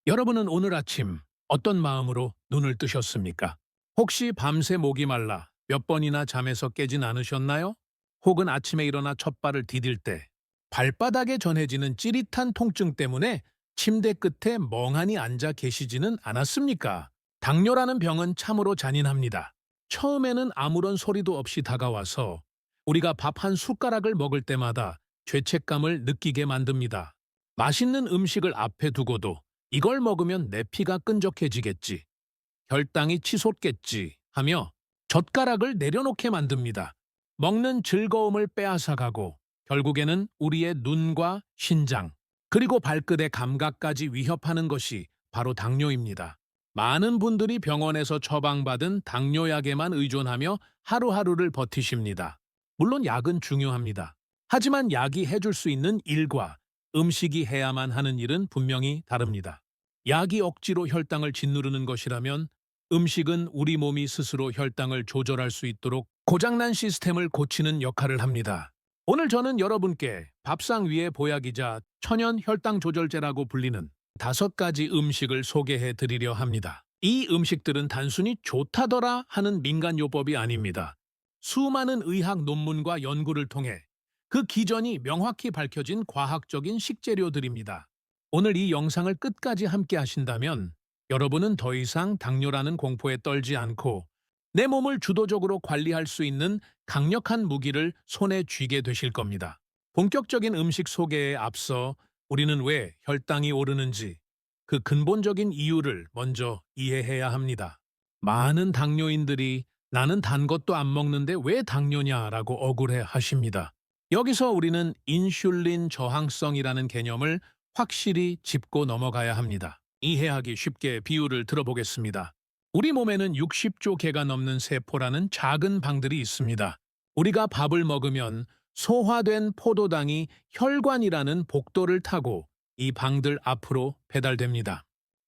여러분은 오늘 아침 어떤 마음으로 눈을 뜨셨습니까? 혹시 밤새 목이 말라 몇 번이나 잠에서 깨진 않으셨나요? 혹은 아침에 일어나 첫 발을 디딜 때 발바닥에 전해지는 찌릿한 통증 때문에 침대 끝에 멍하니 앉아 계시지는 않았습니까? 당뇨라는 병은 참으로 잔인합니다. 처음에는 아무런 소리도 없이 다가와서 우리가 밥 한 숟가락을 먹을 때마다 죄책감을 느끼게 만듭니다. 맛있는 음식을 앞에 두고도 이걸 먹으면 내 피가 끈적해지겠지, 혈당이 치솟겠지 하며 젓가락을 내려놓게 만듭니다. 먹는 즐거움을 빼앗아가고 결국에는 우리의 눈과 신장, 그리고 발끝의 감각까지 위협하는 것이 바로 당뇨입니다. 많은 분들이 병원에서 처방받은 당뇨약에만 의존하며 하루하루를 버티십니다. 물론 약은 중요합니다. 하지만 약이 해줄 수 있는 일과 음식이 해야만 하는 일은 분명히 다릅니다. 약이 억지로 혈당을 짓누르는 것이라면 음식은 우리 몸이 스스로 혈당을 조절할 수 있도록 고장난 시스템을 고치는 역할을 합니다. 오늘 저는 여러분께 밥상 위의 보약이자 천연 혈당 조절제라고 불리는 5가지 음식을 소개해 드리려 합니다. 이 음식들은 단순히 좋다더라 하는 민간요법이 아닙니다. 수많은 의학 논문과 연구를 통해 그 기전이 명확히 밝혀진 과학적인 식재료들입니다. 오늘 이 영상을 끝까지 함께 하신다면 여러분은 더 이상 당뇨라는 공포에 떨지 않고 내 몸을 주도적으로 관리할 수 있는 강력한 무기를 손에 쥐게 되실 겁니다. 본격적인 음식 소개에 앞서 우리는 왜 혈당이 오르는지 그 근본적인 이유를 먼저 이해해야 합니다. 많은 당뇨인들이 나는 단 것도 안 먹는데 왜 당뇨냐라고 억울해 하십니다. 여기서 우리는 인슐린 저항성이라는 개념을 확실히 짚고 넘어가야 합니다. 이해하기 쉽게 비유를 들어보겠습니다. 우리 몸에는 60조 개가 넘는 세포라는 작은 방들이 있습니다. 우리가 밥을 먹으면 소화된 포도당이 혈관이라는 복도를 타고 이 방들 앞으로 배달됩니다.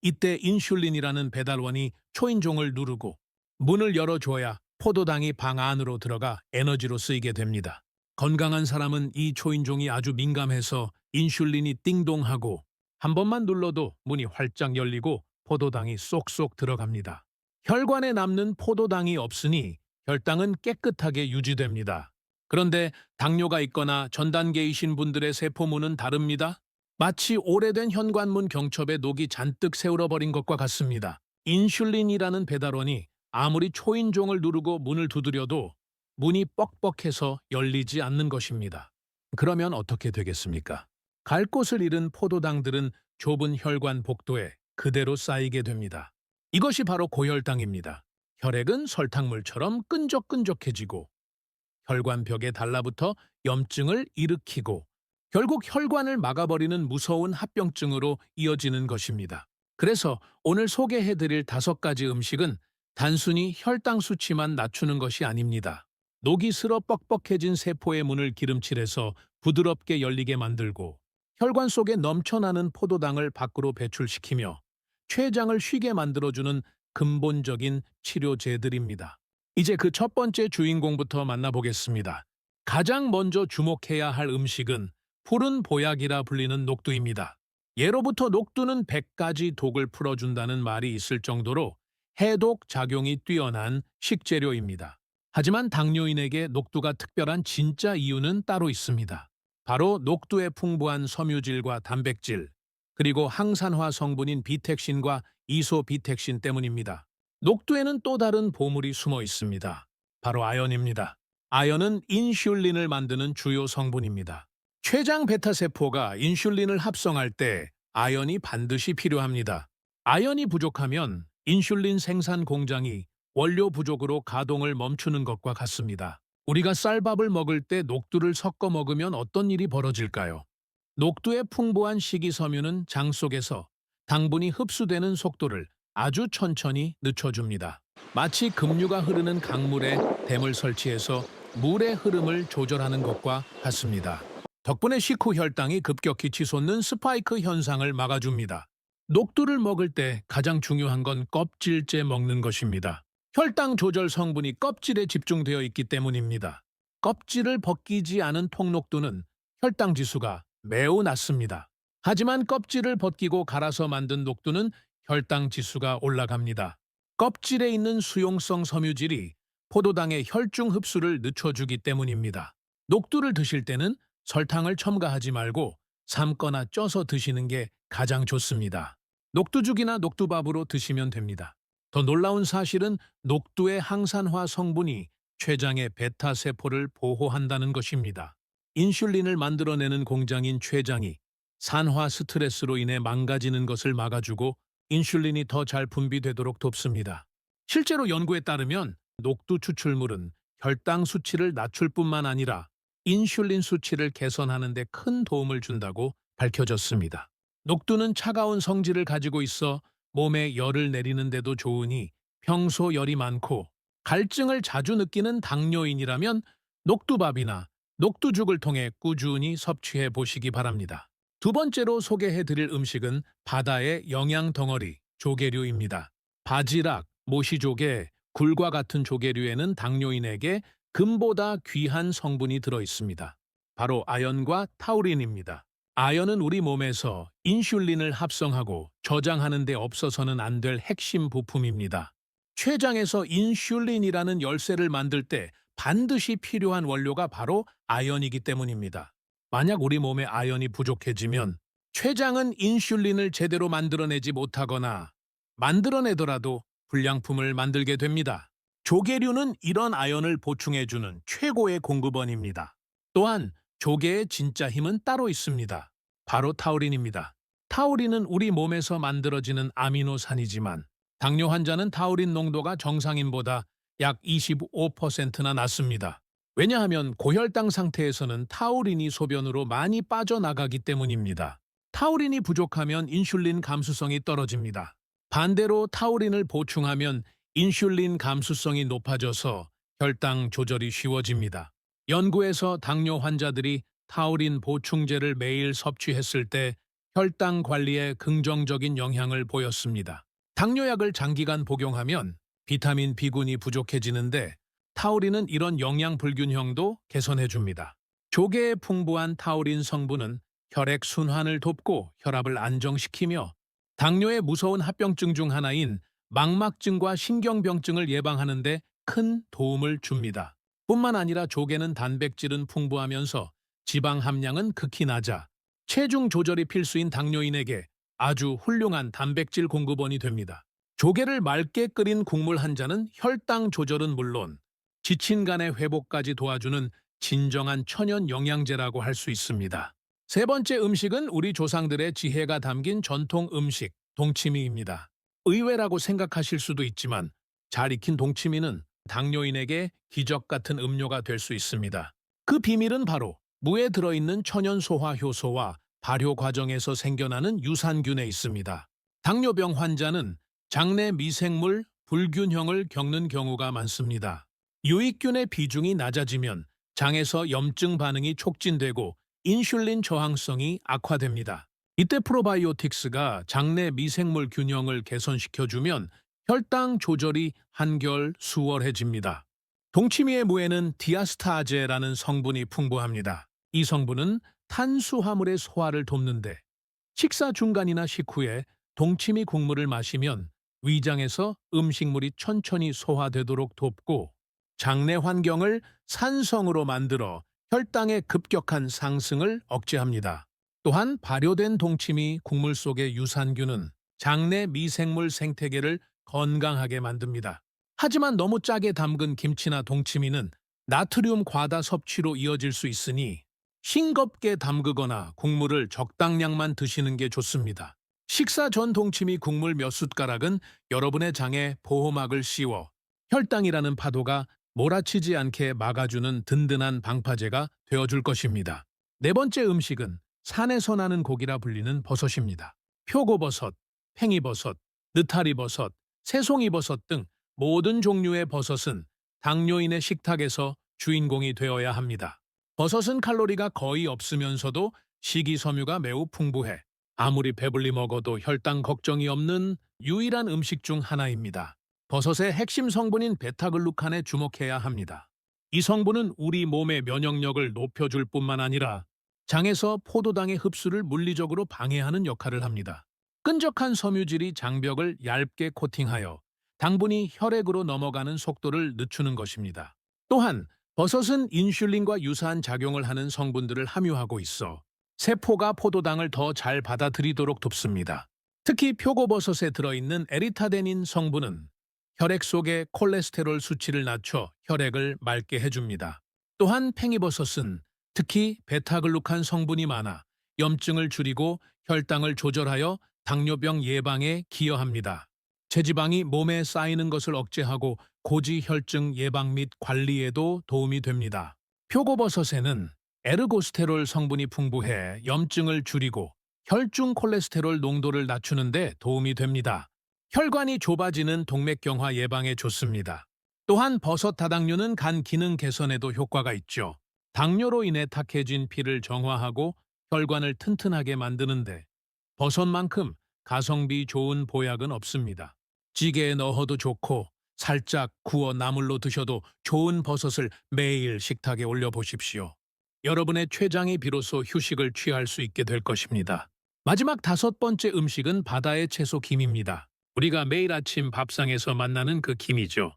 이때 인슐린이라는 배달원이 초인종을 누르고 문을 열어줘야 포도당이 방 안으로 들어가 에너지로 쓰이게 됩니다. 건강한 사람은 이 초인종이 아주 민감해서 인슐린이 띵동하고 한 번만 눌러도 문이 활짝 열리고 포도당이 쏙쏙 들어갑니다. 혈관에 남는 포도당이 없으니 혈당은 깨끗하게 유지됩니다. 그런데 당뇨가 있거나 전 단계이신 분들의 세포문은 다릅니다. 마치 오래된 현관문 경첩에 녹이 잔뜩 세울어버린 것과 같습니다. 인슐린이라는 배달원이 아무리 초인종을 누르고 문을 두드려도 문이 뻑뻑해서 열리지 않는 것입니다. 그러면 어떻게 되겠습니까? 갈 곳을 잃은 포도당들은 좁은 혈관 복도에 그대로 쌓이게 됩니다. 이것이 바로 고혈당입니다. 혈액은 설탕물처럼 끈적끈적해지고 혈관벽에 달라붙어 염증을 일으키고 결국 혈관을 막아버리는 무서운 합병증으로 이어지는 것입니다. 그래서 오늘 소개해드릴 5가지 음식은 단순히 혈당 수치만 낮추는 것이 아닙니다. 녹이 슬어 뻑뻑해진 세포의 문을 기름칠해서 부드럽게 열리게 만들고 혈관 속에 넘쳐나는 포도당을 밖으로 배출시키며 췌장을 쉬게 만들어주는 근본적인 치료제들입니다. 이제 그 첫 번째 주인공부터 만나보겠습니다. 가장 먼저 주목해야 할 음식은 푸른 보약이라 불리는 녹두입니다. 예로부터 녹두는 100가지 독을 풀어준다는 말이 있을 정도로 해독 작용이 뛰어난 식재료입니다. 하지만 당뇨인에게 녹두가 특별한 진짜 이유는 따로 있습니다. 바로 녹두의 풍부한 섬유질과 단백질, 그리고 항산화 성분인 비택신과 이소비택신 때문입니다. 녹두에는 또 다른 보물이 숨어 있습니다. 바로 아연입니다. 아연은 인슐린을 만드는 주요 성분입니다. 췌장 베타세포가 인슐린을 합성할 때 아연이 반드시 필요합니다. 아연이 부족하면 인슐린 생산 공장이 원료 부족으로 가동을 멈추는 것과 같습니다. 우리가 쌀밥을 먹을 때 녹두를 섞어 먹으면 어떤 일이 벌어질까요? 녹두의 풍부한 식이섬유는 장 속에서 당분이 흡수되는 속도를 아주 천천히 늦춰줍니다. 마치 급류가 흐르는 강물에 댐을 설치해서 물의 흐름을 조절하는 것과 같습니다. 덕분에 식후 혈당이 급격히 치솟는 스파이크 현상을 막아줍니다. 녹두를 먹을 때 가장 중요한 건 껍질째 먹는 것입니다. 혈당 조절 성분이 껍질에 집중되어 있기 때문입니다. 껍질을 벗기지 않은 통녹두는 혈당 지수가 매우 낮습니다. 하지만 껍질을 벗기고 갈아서 만든 녹두는 혈당 지수가 올라갑니다. 껍질에 있는 수용성 섬유질이 포도당의 혈중 흡수를 늦춰주기 때문입니다. 녹두를 드실 때는 설탕을 첨가하지 말고 삶거나 쪄서 드시는 게 가장 좋습니다. 녹두죽이나 녹두밥으로 드시면 됩니다. 더 놀라운 사실은 녹두의 항산화 성분이 췌장의 베타 세포를 보호한다는 것입니다. 인슐린을 만들어내는 공장인 췌장이 산화 스트레스로 인해 망가지는 것을 막아주고 인슐린이 더 잘 분비되도록 돕습니다. 실제로 연구에 따르면 녹두 추출물은 혈당 수치를 낮출 뿐만 아니라 인슐린 수치를 개선하는 데 큰 도움을 준다고 밝혀졌습니다. 녹두는 차가운 성질을 가지고 있어 몸에 열을 내리는 데도 좋으니 평소 열이 많고 갈증을 자주 느끼는 당뇨인이라면 녹두밥이나 녹두죽을 통해 꾸준히 섭취해 보시기 바랍니다. 두 번째로 소개해 드릴 음식은 바다의 영양 덩어리, 조개류입니다. 바지락, 모시조개, 굴과 같은 조개류에는 당뇨인에게 금보다 귀한 성분이 들어 있습니다. 바로 아연과 타우린입니다. 아연은 우리 몸에서 인슐린을 합성하고 저장하는 데 없어서는 안 될 핵심 부품입니다. 췌장에서 인슐린이라는 열쇠를 만들 때 반드시 필요한 원료가 바로 아연이기 때문입니다. 만약 우리 몸에 아연이 부족해지면 췌장은 인슐린을 제대로 만들어내지 못하거나 만들어내더라도 불량품을 만들게 됩니다. 조개류는 이런 아연을 보충해주는 최고의 공급원입니다. 또한 조개의 진짜 힘은 따로 있습니다. 바로 타우린입니다. 타우린은 우리 몸에서 만들어지는 아미노산이지만 당뇨 환자는 타우린 농도가 정상인보다 약 25%나 낮습니다. 왜냐하면 고혈당 상태에서는 타우린이 소변으로 많이 빠져나가기 때문입니다. 타우린이 부족하면 인슐린 감수성이 떨어집니다. 반대로 타우린을 보충하면 인슐린 감수성이 높아져서 혈당 조절이 쉬워집니다. 연구에서 당뇨 환자들이 타우린 보충제를 매일 섭취했을 때 혈당 관리에 긍정적인 영향을 보였습니다. 당뇨약을 장기간 복용하면 비타민 B군이 부족해지는데 타우린은 이런 영양 불균형도 개선해줍니다. 조개의 풍부한 타우린 성분은 혈액 순환을 돕고 혈압을 안정시키며 당뇨의 무서운 합병증 중 하나인 망막증과 신경병증을 예방하는 데 큰 도움을 줍니다. 뿐만 아니라 조개는 단백질은 풍부하면서 지방 함량은 극히 낮아 체중 조절이 필수인 당뇨인에게 아주 훌륭한 단백질 공급원이 됩니다. 조개를 맑게 끓인 국물 한 잔은 혈당 조절은 물론 지친 간의 회복까지 도와주는 진정한 천연 영양제라고 할 수 있습니다. 세 번째 음식은 우리 조상들의 지혜가 담긴 전통 음식, 동치미입니다. 의외라고 생각하실 수도 있지만 잘 익힌 동치미는 당뇨인에게 기적 같은 음료가 될 수 있습니다. 그 비밀은 바로 무에 들어있는 천연 소화 효소와 발효 과정에서 생겨나는 유산균에 있습니다. 당뇨병 환자는 장내 미생물 불균형을 겪는 경우가 많습니다. 유익균의 비중이 낮아지면 장에서 염증 반응이 촉진되고 인슐린 저항성이 악화됩니다. 이때 프로바이오틱스가 장내 미생물 균형을 개선시켜주면 혈당 조절이 한결 수월해집니다. 동치미의 무에는 디아스타아제라는 성분이 풍부합니다. 이 성분은 탄수화물의 소화를 돕는데 식사 중간이나 식후에 동치미 국물을 마시면 위장에서 음식물이 천천히 소화되도록 돕고 장내 환경을 산성으로 만들어 혈당의 급격한 상승을 억제합니다. 또한 발효된 동치미 국물 속의 유산균은 장내 미생물 생태계를 건강하게 만듭니다. 하지만 너무 짜게 담근 김치나 동치미는 나트륨 과다 섭취로 이어질 수 있으니 싱겁게 담그거나 국물을 적당량만 드시는 게 좋습니다. 식사 전 동치미 국물 몇 숟가락은 여러분의 장에 보호막을 씌워 혈당이라는 파도가 몰아치지 않게 막아주는 든든한 방파제가 되어줄 것입니다. 네 번째 음식은 산에서 나는 고기라 불리는 버섯입니다. 표고버섯, 팽이버섯, 느타리버섯, 새송이버섯 등 모든 종류의 버섯은 당뇨인의 식탁에서 주인공이 되어야 합니다. 버섯은 칼로리가 거의 없으면서도 식이섬유가 매우 풍부해 아무리 배불리 먹어도 혈당 걱정이 없는 유일한 음식 중 하나입니다. 버섯의 핵심 성분인 베타글루칸에 주목해야 합니다. 이 성분은 우리 몸의 면역력을 높여줄 뿐만 아니라 장에서 포도당의 흡수를 물리적으로 방해하는 역할을 합니다. 끈적한 섬유질이 장벽을 얇게 코팅하여 당분이 혈액으로 넘어가는 속도를 늦추는 것입니다. 또한 버섯은 인슐린과 유사한 작용을 하는 성분들을 함유하고 있어 세포가 포도당을 더 잘 받아들이도록 돕습니다. 특히 표고버섯에 들어있는 에리타데닌 성분은 혈액 속의 콜레스테롤 수치를 낮춰 혈액을 맑게 해줍니다. 또한 팽이버섯은 특히 베타글루칸 성분이 많아 염증을 줄이고 혈당을 조절하여 당뇨병 예방에 기여합니다. 체지방이 몸에 쌓이는 것을 억제하고 고지혈증 예방 및 관리에도 도움이 됩니다. 표고버섯에는 에르고스테롤 성분이 풍부해 염증을 줄이고 혈중 콜레스테롤 농도를 낮추는 데 도움이 됩니다. 혈관이 좁아지는 동맥경화 예방에 좋습니다. 또한 버섯 다당류는 간 기능 개선에도 효과가 있죠. 당뇨로 인해 탁해진 피를 정화하고 혈관을 튼튼하게 만드는데 버섯만큼 가성비 좋은 보약은 없습니다. 찌개에 넣어도 좋고 살짝 구워 나물로 드셔도 좋은 버섯을 매일 식탁에 올려보십시오. 여러분의 췌장이 비로소 휴식을 취할 수 있게 될 것입니다. 마지막 5번째 음식은 바다의 채소 김입니다. 우리가 매일 아침 밥상에서 만나는 그 김이죠.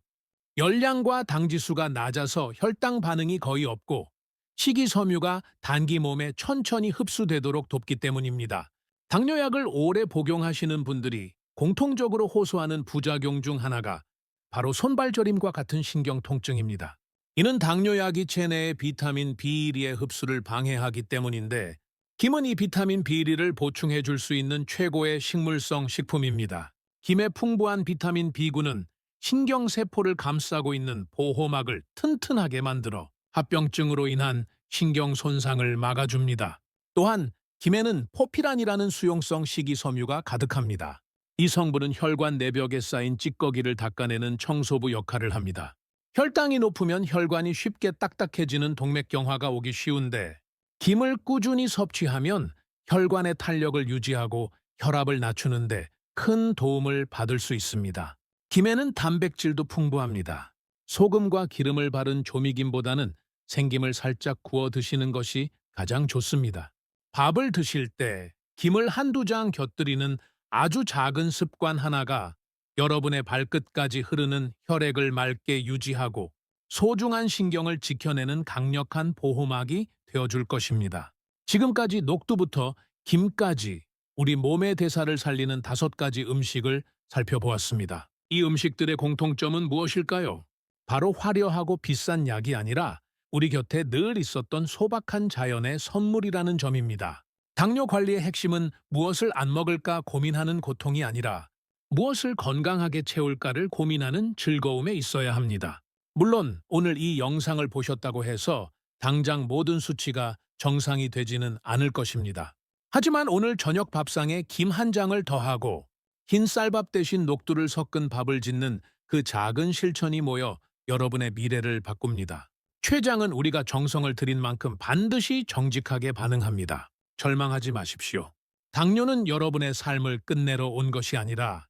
열량과 당지수가 낮아서 혈당 반응이 거의 없고 식이섬유가 단기 몸에 천천히 흡수되도록 돕기 때문입니다. 당뇨약을 오래 복용하시는 분들이 공통적으로 호소하는 부작용 중 하나가 바로 손발저림과 같은 신경 통증입니다. 이는 당뇨약이 체내의 비타민 B1의 흡수를 방해하기 때문인데 김은 이 비타민 B1을 보충해 줄 수 있는 최고의 식물성 식품입니다. 김의 풍부한 비타민 B군은 신경세포를 감싸고 있는 보호막을 튼튼하게 만들어 합병증으로 인한 신경 손상을 막아줍니다. 또한 김에는 포피란이라는 수용성 식이섬유가 가득합니다. 이 성분은 혈관 내벽에 쌓인 찌꺼기를 닦아내는 청소부 역할을 합니다. 혈당이 높으면 혈관이 쉽게 딱딱해지는 동맥경화가 오기 쉬운데 김을 꾸준히 섭취하면 혈관의 탄력을 유지하고 혈압을 낮추는데 큰 도움을 받을 수 있습니다. 김에는 단백질도 풍부합니다. 소금과 기름을 바른 조미김보다는 생김을 살짝 구워 드시는 것이 가장 좋습니다. 밥을 드실 때 김을 한두 장 곁들이는 아주 작은 습관 하나가 여러분의 발끝까지 흐르는 혈액을 맑게 유지하고 소중한 신경을 지켜내는 강력한 보호막이 되어줄 것입니다. 지금까지 녹두부터 김까지 우리 몸의 대사를 살리는 5가지 음식을 살펴보았습니다. 이 음식들의 공통점은 무엇일까요? 바로 화려하고 비싼 약이 아니라 우리 곁에 늘 있었던 소박한 자연의 선물이라는 점입니다. 당뇨 관리의 핵심은 무엇을 안 먹을까 고민하는 고통이 아니라 무엇을 건강하게 채울까를 고민하는 즐거움에 있어야 합니다. 물론 오늘 이 영상을 보셨다고 해서 당장 모든 수치가 정상이 되지는 않을 것입니다. 하지만 오늘 저녁 밥상에 김 한 장을 더하고 흰 쌀밥 대신 녹두를 섞은 밥을 짓는 그 작은 실천이 모여 여러분의 미래를 바꿉니다. 췌장은 우리가 정성을 들인 만큼 반드시 정직하게 반응합니다. 절망하지 마십시오. 당뇨는 여러분의 삶을 끝내러 온 것이 아니라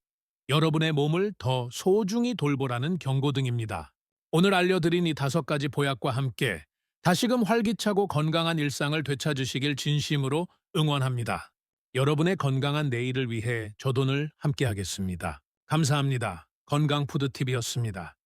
여러분의 몸을 더 소중히 돌보라는 경고등입니다. 오늘 알려드린 이 5가지 보약과 함께 다시금 활기차고 건강한 일상을 되찾으시길 진심으로 응원합니다. 여러분의 건강한 내일을 위해 저도 늘 함께하겠습니다. 감사합니다. 건강푸드TV였습니다.